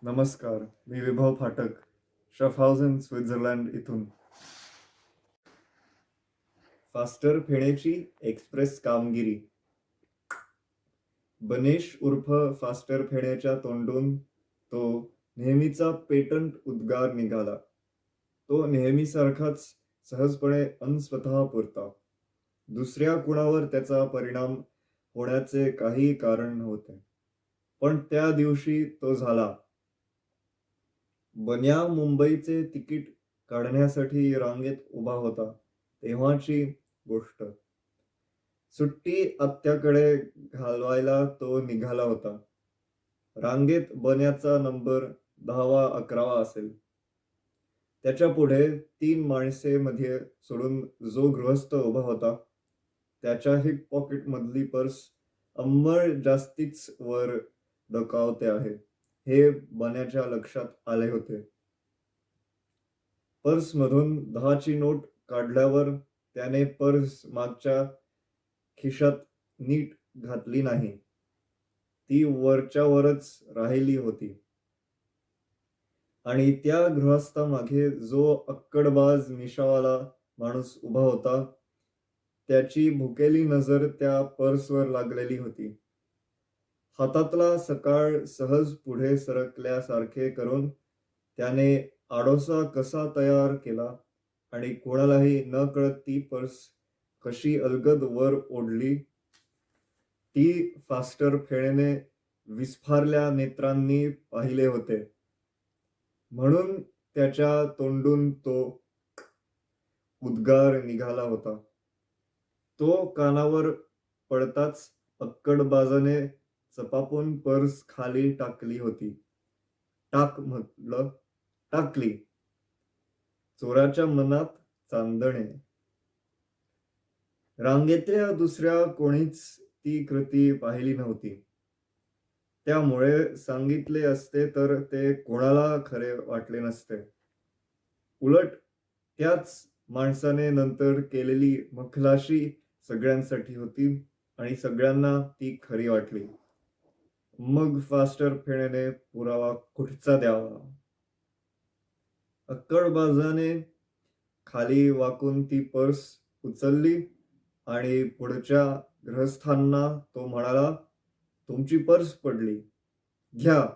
नमस्कार, मी विभव फाटक, शफहाउझन, स्वित्झर्लंड इथून. फास्टर फेण्याची एक्सप्रेस कामगिरी. बनेश उर्फ फास्टर फेण्याच्या तोंडून तो नेहमीचा पेटंट उद्गार निघाला. तो नेहमीसारखाच सहजपणे अन स्वतःपुरता. दुसऱ्या कुणावर त्याचा परिणाम होण्याचे काही कारण नव्हते. पण त्या दिवशी तो झाला. बन्या मुंबईचे तिकीट काढण्यासाठी रांगेत उभा होता तेव्हाची गोष्ट. सुट्टी आत्याकडे घालवायला तो निघाला होता. रांगेत बन्याचा नंबर 10वा-11वा असेल. त्याच्या पुढे 3 माणसे मध्ये सोडून जो गृहस्थ उभा होता, त्याच्या हिप पॉकेटमधली पर्स अंमळ जास्तीच वर डोकावते आहे, हे बन्याच्या लक्षात आले होते. पर्समधून 10ची नोट काढल्यावर त्याने पर्स मागच्या खिशात नीट घातली नाही. ती वरच्यावरच राहिली होती. आणि त्या गृहस्थामागे जो अक्कडबाज मिशावाला माणूस उभा होता, त्याची भुकेली नजर त्या पर्सवर लागलेली होती. हातातला सकाळ सहज पुढे सरकल्यासारखे करून त्याने आडोसा कसा तयार केला आणि कोणालाही नकळत ती पर्स कशी अलगद वर ओढली, ती फास्टर फेण्याने विस्फारल्या नेत्रांनी पाहिले होते. म्हणून त्याच्या तोंडून तो उद्गार निघाला होता. तो कानावर पडताच अक्कडबाजाने चपापून पर्स खाली टाकली होती. टाक म्हटलं, टाकली. चोराच्या मनात चांदणे. रांगेतल्या दुसऱ्या कोणीच ती कृती पाहिली नव्हती. त्यामुळे सांगितले असते तर ते कोणाला खरे वाटले नसते. उलट त्याच माणसाने नंतर केलेली मखलाशी सगळ्यांसाठी होती आणि सगळ्यांना ती खरी वाटली. मग फास्टर फेण्याने पुरावा कुठचा द्यावा? अक्कडबाजाने खाली वाकून ती पर्स उचलली आणि पुढच्या गृहस्थांना तो म्हणाला, "तुमची पर्स पडली. घ्या